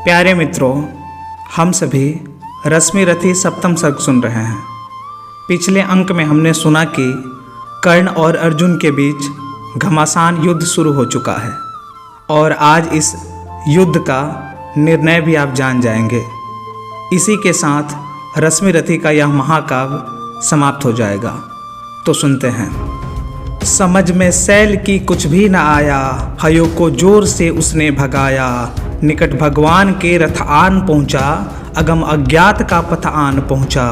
प्यारे मित्रों, हम सभी रश्मि रथी सप्तम सर्ग सुन रहे हैं। पिछले अंक में हमने सुना कि कर्ण और अर्जुन के बीच घमासान युद्ध शुरू हो चुका है और आज इस युद्ध का निर्णय भी आप जान जाएंगे। इसी के साथ रश्मि रथी का यह महाकाव्य समाप्त हो जाएगा। तो सुनते हैं। समझ में सैल की कुछ भी न आया, हयो को जोर से उसने भगाया। निकट भगवान के रथ आन पहुँचा, अगम अज्ञात का पथ आन पहुँचा।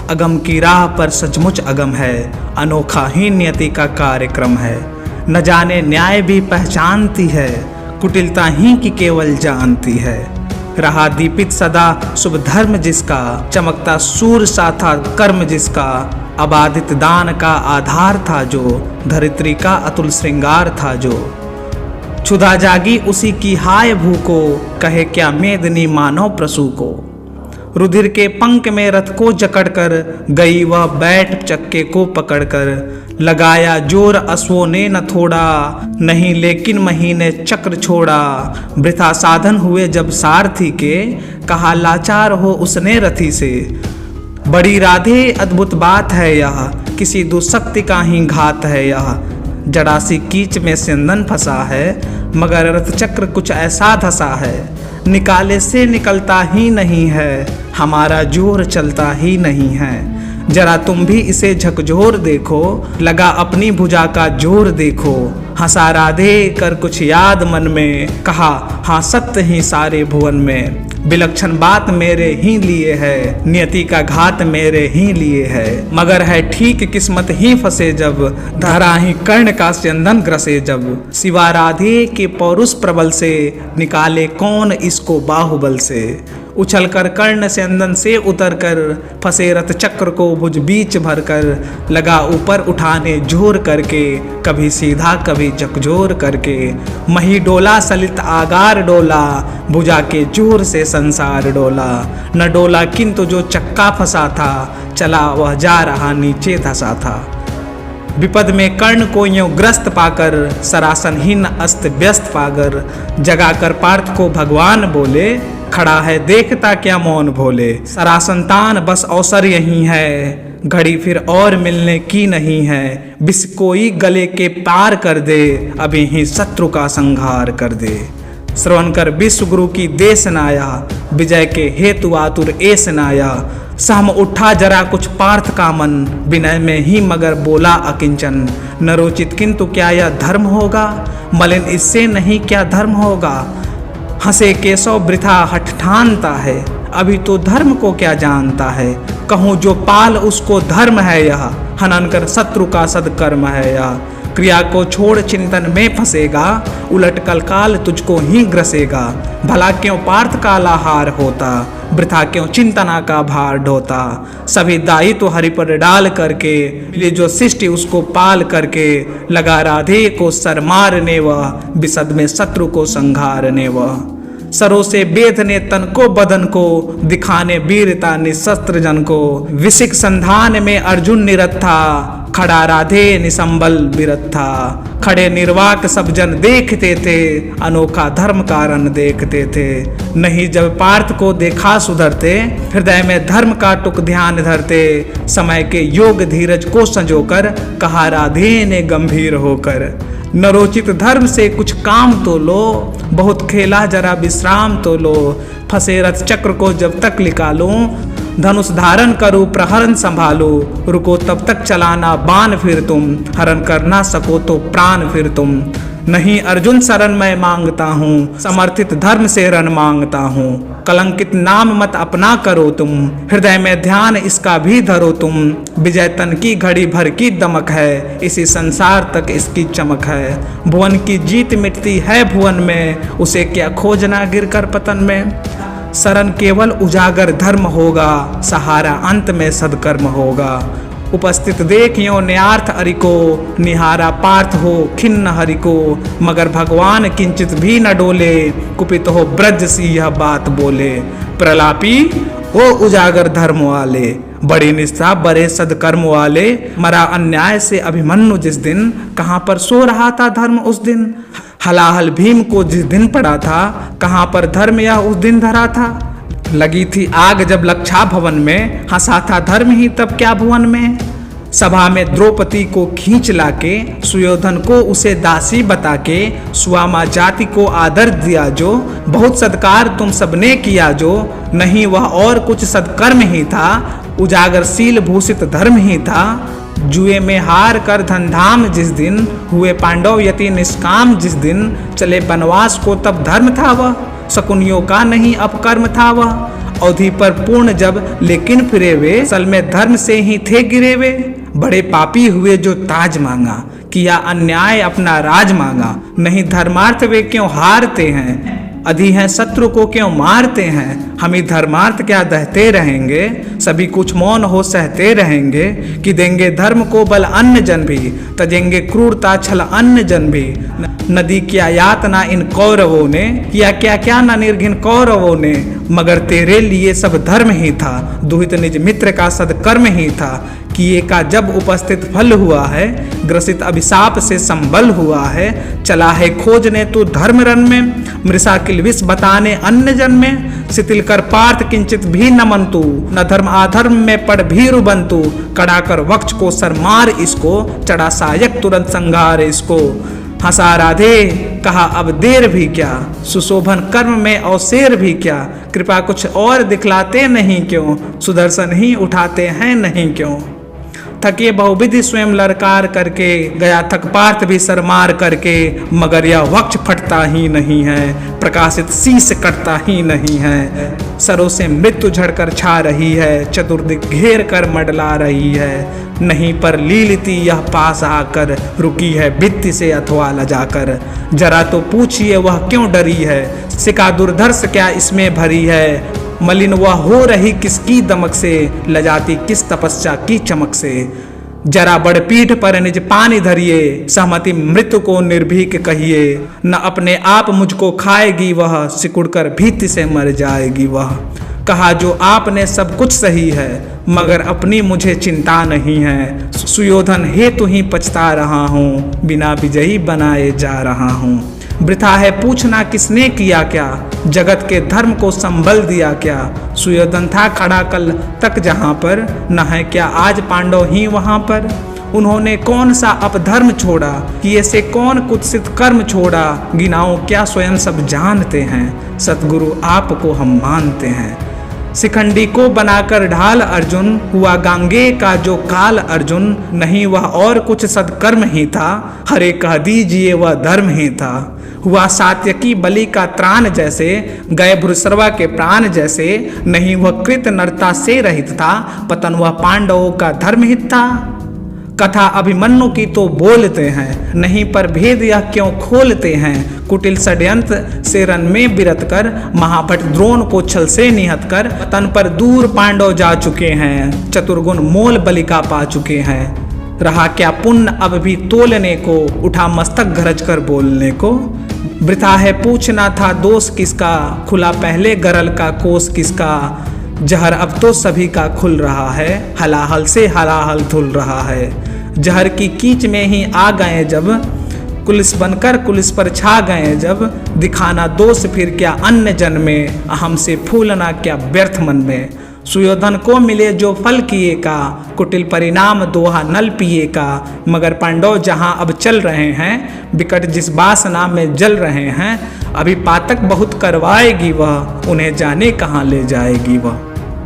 अगम की राह पर सचमुच अगम है, अनोखा ही नियति का कार्यक्रम है। न जाने न्याय भी पहचानती है, कुटिलता ही की केवल जानती है। रहा दीपित सदा शुभ धर्म जिसका, चमकता सूर्य सा था कर्म जिसका। अबाधित दान का आधार था जो, धरित्री का अतुल श्रृंगार था जो। क्षुधा जागी उसी की हाय भूको, कहे क्या मेदनी मानव प्रसू को। रुधिर के पंख में रथ को जकड़कर, गई वह बैठ चक्के को पकड़कर। लगाया जोर अश्वों ने न थोड़ा, नहीं लेकिन महीने चक्र छोड़ा। वृथा साधन हुए जब सारथी के, कहा लाचार हो उसने रथी से। बड़ी राधे अद्भुत बात है यह, किसी दुशक्ति का ही घात है यह। जड़ासी कीच में सिंदन फंसा है, मगर रथ चक्र कुछ ऐसा धसा है। निकाले से निकलता ही नहीं है, हमारा जोर चलता ही नहीं है। जरा तुम भी इसे झकझोर देखो, लगा अपनी भुजा का जोर देखो। हंसा राधे कर कुछ याद मन में, कहा हाँ सत्य ही सारे भुवन में। विलक्षण बात मेरे ही लिए है, नियति का घात मेरे ही लिए है। मगर है ठीक किस्मत ही फंसे जब, धरा ही कर्ण का स्यंदन ग्रसे जब। सिवा राधे के पौरुष प्रबल से, निकाले कौन इसको बाहुबल से। उछल कर कर्ण स्यंदन से उतर कर, फंसे रथ चक्र को भुज बीच भर कर। लगा ऊपर उठाने जोर करके, कभी सीधा कभी झकझोर करके। मही डोला सलित आगार डोला, भुजा के जोर से संसार डोला। न डोला किंतु जो चक्का फंसा था, चला वह जा रहा नीचे धसा था। विपद में कर्ण को यूं ग्रस्त पाकर, सरासनहीन अस्त व्यस्त पाकर। जगाकर पार्थ को भगवान बोले, खड़ा है देखता क्या मौन भोले। सरासनतान बस अवसर यही है, घड़ी फिर और मिलने की नहीं है। बिस कोई गले के पार कर दे, अभी ही शत्रु का संहार कर दे। श्रवण कर विश्व गुरु की देश नाया, विजय के हेतु आतुर एस नाया। सहम उठा जरा कुछ पार्थ का मन, विनय में ही मगर बोला अकिंचन। नरोचित किंतु क्या यह धर्म होगा, मलिन इससे नहीं क्या धर्म होगा। हंसे केशव वृथा हठ ठानता है, अभी तो धर्म को क्या जानता है। कहूँ जो पाल उसको धर्म है यह, हनन कर शत्रु का सदकर्म है यह। क्रिया को छोड़ चिंतन में फंसेगा, उलट कलकाल तुझको ही ग्रसेगा। भला क्यों पार्थ का लाहार होता, वृथा क्यों चिंतना का भार ढोता। सभी दायित्व तो हरि पर डाल करके, मिले जो सृष्टि उसको पाल करके। लगा राधे को सर मारने वह, विशद में शत्रु को संघारने वह। सरों से बेधने तन को बदन को, दिखाने वीरता निशस्त्र जन को। विसिक संधान में अर्जुन निरत था, खड़ा राधे निसंबल विरत था। खड़े निर्वाक सब जन देखते थे, अनोखा धर्म कारण देखते थे। नहीं जब पार्थ को देखा सुधरते, हृदय में धर्म का टुक ध्यान धरते। समय के योग धीरज को संजोकर, कहा राधे ने गंभीर होकर। नरोचित धर्म से कुछ काम तो लो, बहुत खेला जरा विश्राम तो लो। फंसे रथ चक्र को जब तक निकालो, धनुष धारण करो प्रहरण संभालो। रुको तब तक चलाना बाण फिर तुम, हरण कर ना सको तो प्राण फिर तुम। नहीं अर्जुन शरण मैं मांगता हूँ, समर्थित धर्म से रण मांगता हूँ। कलंकित नाम मत अपना करो तुम, हृदय में ध्यान इसका भी धरो तुम। विजय तन की घड़ी भर की दमक है, इसी संसार तक इसकी चमक है। भुवन की जीत मिटती है भुवन में, उसे क्या खोजना गिर कर पतन में। शरण केवल उजागर धर्म होगा, सहारा अंत में सदकर्म होगा। उपस्थित देखियो न्यार्थ अरिको, निहारा पार्थ हो खिन्न हरिको। मगर भगवान किंचित भी न डोले, कुपित हो ब्रज सी यह बात बोले। प्रलापी ओ उजागर धर्म वाले, बड़ी निष्ठा बड़े सदकर्म वाले। मरा अन्याय से अभिमन्यु जिस दिन, कहाँ पर सो रहा था धर्म उस दिन। हलाहल भीम को जिस दिन पड़ा था, कहाँ पर धर्म यह उस दिन धरा था। लगी थी आग जब लक्षा भवन में, हंसा था धर्म ही तब क्या भुवन में। सभा में द्रौपदी को खींच लाके, सुयोधन को उसे दासी बता के, सुआमा जाति को आदर दिया जो, बहुत सत्कार तुम सबने किया जो, नहीं वह और कुछ सत्कर्म ही था, उजागरशील भूषित धर्म ही था। जुए में हार कर धनधाम जिस दिन, हुए पांडव यति निष्काम जिस दिन, चले वनवास को तब धर्म था वह, शकुनियों का नहीं अपकर्म था वह। अवधि पर पूर्ण जब लेकिन फिरे वे, सल में धर्म से ही थे गिरे वे। बड़े पापी हुए जो ताज मांगा, किया अन्याय अपना राज मांगा, नहीं धर्मार्थ वे क्यों हारते हैं, अधि हैं शत्रु को क्यों मारते हैं। हम ही धर्मार्थ क्या दहते रहेंगे, सभी कुछ मौन हो सहते रहेंगे, कि देंगे धर्म को बल अन्य जन भी, तजेंगे क्रूरता छल अन्य जन भी। नदी क्या यातना इन कौरवों ने, किया क्या क्या न निर्घिन कौरवों ने, मगर तेरे लिए सब धर्म ही था, दुहित निज मित्र का सदकर्म ही था। किए का जब उपस्थित फल हुआ है, ग्रसित अभिशाप से संबल हुआ है, चला है खोजने तू धर्म रन में, मृषा किलविष बताने अन्य जन में। शिथिल कर पार्थ किंचित भी न मनतु, न धर्म आधर्म में पड़ भीरु बंतु, कड़ा कर वक्ष को सरमार इसको, चढ़ा सायक तुरंत संघार इसको। हंसा राधे कहा अब देर भी क्या, सुशोभन कर्म में अवसेर भी क्या, कृपा कुछ और दिखलाते नहीं क्यों, सुदर्शन ही उठाते हैं नहीं क्यों। थके बहुविधि स्वयं ललकार करके, गया थक पार्थ भी सरमार करके, मगर यह वक्ष फटता ही नहीं है, प्रकाशित शीश कटता ही नहीं है। सरों से मृत्यु झड़कर छा रही है, चतुर्दिक घेर कर मंडला रही है। नहीं पर लीलती यह पास आकर, रुकी है भित्ति से अथवा लजाकर। जरा तो पूछिए वह क्यों डरी है, सिका दुर्धर्ष क्या इसमें भरी है। मलिन वह हो रही किसकी दमक से, लजाती किस तपस्या की चमक से। जरा बड़ पीठ पर निज पानी धरिए, सहमति मृत्यु को निर्भीक कहिए। न अपने आप मुझको खाएगी वह, सिकुड़कर भीति से मर जाएगी वह। कहा जो आपने सब कुछ सही है, मगर अपनी मुझे चिंता नहीं है। सुयोधन हेतु ही पछता रहा हूँ, बिना विजयी बनाए जा रहा हूँ। वृथा है पूछना किसने किया क्या, जगत के धर्म को संबल दिया क्या। सुयोधन था खड़ा कल तक जहाँ पर, न है क्या आज पांडव ही वहाँ पर। उन्होंने कौन सा अपधर्म छोड़ा, किए से कौन कुत्सित कर्म छोड़ा। गिनाओ क्या स्वयं सब जानते हैं, सतगुरु आपको हम मानते हैं। शिखंडी को बनाकर ढाल अर्जुन, हुआ गांगे का जो काल अर्जुन। नहीं वह और कुछ सदकर्म ही था, हरे कह दीजिए वह धर्म ही था। हुआ सात्यकी बलि का त्राण जैसे, गए भृसरवा के प्राण जैसे। नहीं वह कृत नरता से रहित था, पतन वह पांडवों का धर्महित था। कथा अभिमन्यु की तो बोलते हैं, नहीं पर भेद यह क्यों खोलते हैं। कुटिल षड्यंत्र से रन में बिरत कर, महाभट द्रोण को छल से निहत कर। तन पर दूर पांडव जा चुके हैं, चतुर्गुण मोल बलि का पा चुके हैं। रहा क्या पुण्य अब भी तोलने को, उठा मस्तक गरज कर बोलने को। वृथा है पूछना था दोष किसका, खुला पहले गरल का कोस किसका। जहर अब तो सभी का खुल रहा है, हलाहल से हलाहल धुल रहा है। जहर की कीच में ही आ गए जब, कुलिस बनकर कुलिस पर छा गए जब। दिखाना दोष फिर क्या अन्य जन में, अहम से फूलना क्या व्यर्थ मन में। सुयोधन को मिले जो फल किए का, कुटिल परिणाम दोहा नल पिए का। मगर पांडव जहाँ अब चल रहे हैं, विकट जिस वासना में जल रहे हैं। अभी पातक बहुत करवाएगी वह, उन्हें जाने कहाँ ले जाएगी वह।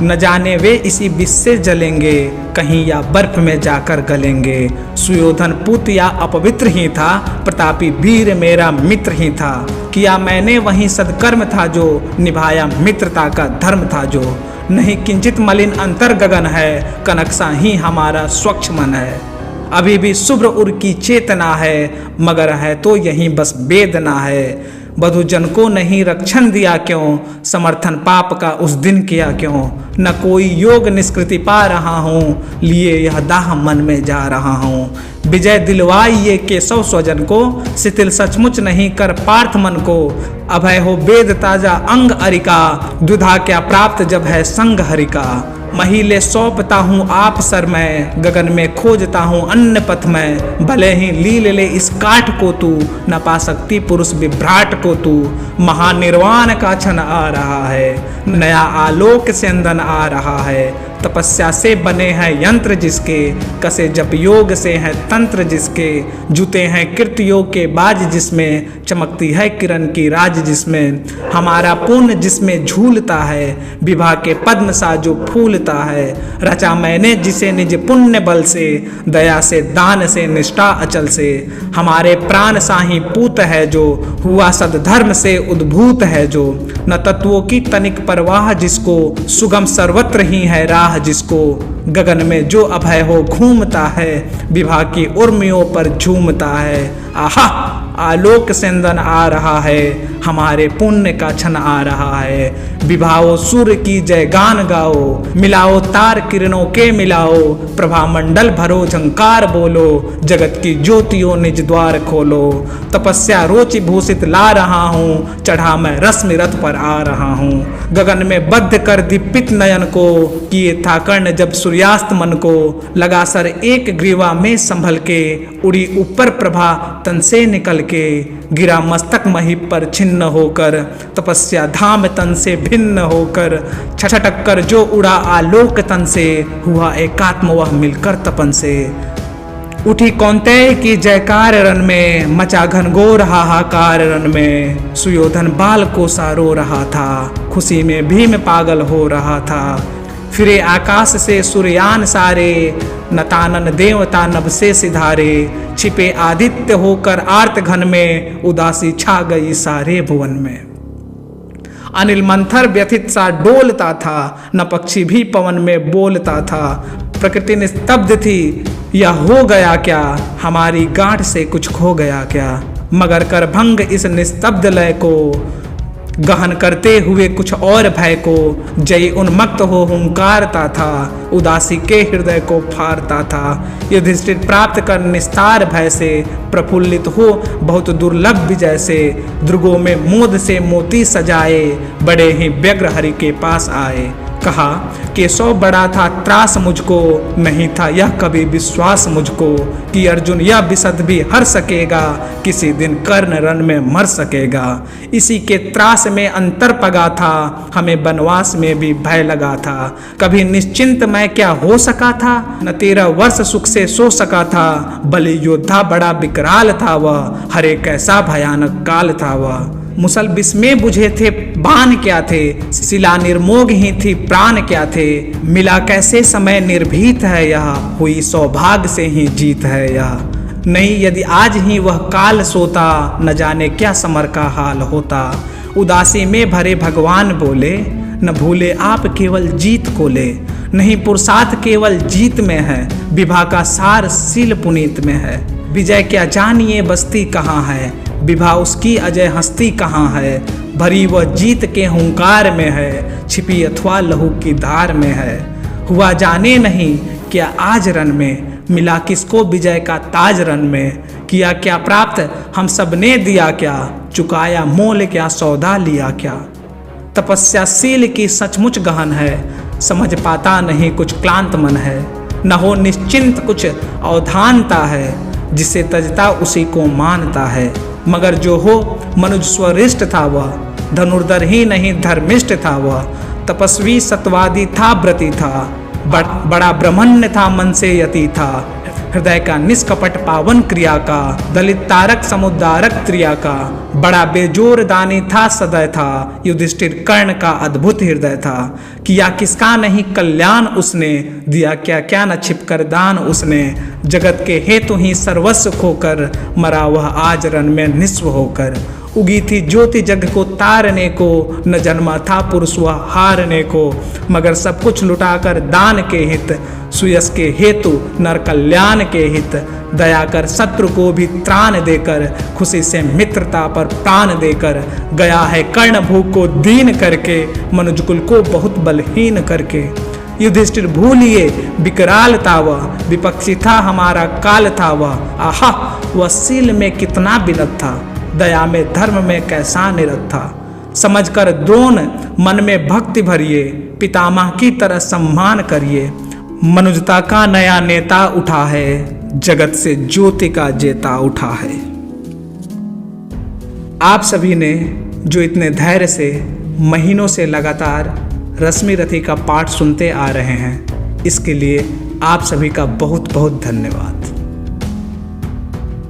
न जाने वे इसी विष से जलेंगे, कहीं या बर्फ में जाकर गलेंगे। सुयोधन पुत्र या अपवित्र ही था, प्रतापी वीर मेरा मित्र ही था। किया मैंने वही सदकर्म था जो, निभाया मित्रता का धर्म था जो। नहीं किंचित मलिन अंतर गगन है, कनकसा ही हमारा स्वच्छ मन है। अभी भी शुभ्र उर की चेतना है, मगर है तो यही बस वेदना है। बधु जन को नहीं रक्षण दिया क्यों, समर्थन पाप का उस दिन किया क्यों। न कोई योग निष्कृति पा रहा हूँ, लिए यह दाह मन में जा रहा हूँ। विजय दिलवाइए केशव स्वजन को, शिथिल सचमुच नहीं कर पार्थ मन को। अभय हो वेद ताजा अंग अरिका, दुधा क्या प्राप्त जब है संग हरिका। महिले सौंपता हूँ आप सर मैं, गगन में खोजता हूँ अन्य पथ में। भले ही लील ले इस काठ को तू, न पा सकती पुरुष विभ्राट को तू। महानिर्वाण का क्षण आ रहा है, नया आलोक से अंदन आ रहा है। तपस्या से बने हैं यंत्र जिसके, कसे जप योग से हैं तंत्र जिसके। जूते हैं कृत योग के बाज जिसमें, चमकती है किरण की राज जिसमें। हमारा पुण्य जिसमें झूलता है, विवाह के पद्म सा जो फूलता है। रचा मैंने जिसे निज पुण्य बल से, दया से दान से निष्ठा अचल से। हमारे प्राण साही पूत है जो, हुआ सद्धर्म से उद्भूत है जो। न तत्वों की तनिक परवाह जिसको, सुगम सर्वत्र ही है राह जिसको। गगन में जो अभय हो घूमता है, विवाह की उर्मियों पर झूमता है। आहा आलोक सेंदन आ रहा है, हमारे पुण्य का क्षण आ रहा है। विभाओ सूर्य की जय गान गाओ, मिलाओ तार किरणों के मिलाओ। प्रभा मंडल भरो झंकार बोलो, जगत की ज्योतियों निज द्वार खोलो। तपस्या रोचि भूषित ला रहा हूँ, चढ़ा मैं रश्मि रथ पर आ रहा हूँ। गगन में बद्ध कर दीपित नयन को, किए था कर्ण जब सूर्यास्त मन को। लगा सर एक ग्रीवा में संभल के, उड़ी ऊपर प्रभा तन से निकल के। गिरा मस्तक मही पर छिन्न होकर, तपस्या धाम तन से भिन्न होकर। छटक कर जो उड़ा आलोक तन से, हुआ एकात्म वह मिलकर तपन से। उठी कौंतेय की जयकार रन में, मचा घनघोर हाहाकार रन में। सुयोधन बाल को सारो रहा था, खुशी में भीम पागल हो रहा था। फिरे आकाश से सूर्यान सारे, नतानन देवता नभ से सिधारे। छिपे आदित्य होकर आर्त घन में, उदासी छा गई सारे भुवन में। अनिल मंथर व्यथित सा डोलता था, न पक्षी भी पवन में बोलता था। प्रकृति निस्तब्ध थी, यह हो गया क्या, हमारी गांठ से कुछ खो गया क्या। मगर कर भंग इस निस्तब्ध लय को, गहन करते हुए कुछ और भय को। जय उन्मत्त हो हुंकारता था, उदासी के हृदय को फाड़ता था। युधिष्ठिर प्राप्त कर निस्तार भय से, प्रफुल्लित हो बहुत दुर्लभ विजय से। दुर्गों में मोद से मोती सजाए, बड़े ही व्यग्र हरि के पास आए। कहा केशव बड़ा था त्रास मुझको, नहीं था यह कभी विश्वास मुझको। कि अर्जुन यह विशद भी हर सकेगा, किसी दिन कर्ण रण में मर सकेगा। इसी के त्रास में अंतर पगा था, हमें वनवास में भी भय लगा था। कभी निश्चिंत मैं क्या हो सका था, न 13 वर्ष सुख से सो सका था। बलि योद्धा बड़ा विकराल था वह, हरे कैसा भयानक काल था वह। मुसल विस्मय बुझे थे बाण क्या थे, शिला निर्मोग ही थी प्राण क्या थे। मिला कैसे समय निर्भीत है यह, हुई सौभाग्य से ही जीत है यह। नहीं यदि आज ही वह काल सोता, न जाने क्या समर का हाल होता। उदासी में भरे भगवान बोले, न भूले आप केवल जीत को ले। नहीं पुरुषार्थ केवल जीत में है, विभा का सार शील पुनीत में है। विजय क्या जानिए बस्ती कहाँ है, विभा उसकी अजय हस्ती कहाँ है। भरी वह जीत के हुंकार में है, छिपी अथवा लहू की धार में है। हुआ जाने नहीं क्या आज रन में, मिला किसको विजय का ताज रन में। किया क्या प्राप्त हम सब ने दिया क्या, चुकाया मोल क्या सौदा लिया क्या। तपस्याशील की सचमुच गहन है, समझ पाता नहीं कुछ क्लांत मन है। न हो निश्चिंत कुछ अवधानता है, जिसे तजता उसी को मानता है। मगर जो हो मनुज स्वरिष्ठ था वह, धनुर्धर ही नहीं धर्मिष्ठ था वह। तपस्वी सत्वादी था व्रती था, बड़ा ब्रह्मण्य था मन से यति था। हृदय का निष्कपट पावन क्रिया का, दलित तारक समुद्धारक क्रिया का। बड़ा बेजोर दानी था सदय था, युधिष्ठिर कर्ण का अद्भुत हृदय था। किया किसका नहीं कल्याण उसने, दिया क्या क्या न छिपकर दान उसने। जगत के हेतु ही सर्वस्व खोकर, मरा वह आज रण में निस्व होकर। उगी थी ज्योति जग को तारने को, न जन्मा था पुरुष वह हारने को। मगर सब कुछ लुटाकर दान के हित, सुयस के हेतु नर कल्याण के हित। दया कर शत्रु को भी त्राण देकर, खुशी से मित्रता पर प्राण देकर। गया है कर्ण भूख को दीन करके, मनुजकुल को बहुत बलहीन करके। युधिष्ठिर भूलिए विकराल था वह, विपक्षी था हमारा काल था वह। आहा वह शील में कितना बिनत था, दया में धर्म में कैसा निरत था। समझकर द्रोण मन में भक्ति भरिए, पितामह की तरह सम्मान करिए। मनुजता का नया नेता उठा है, जगत से ज्योति का जेता उठा है। आप सभी ने जो इतने धैर्य से महीनों से लगातार रश्मि रथी का पाठ सुनते आ रहे हैं, इसके लिए आप सभी का बहुत बहुत धन्यवाद।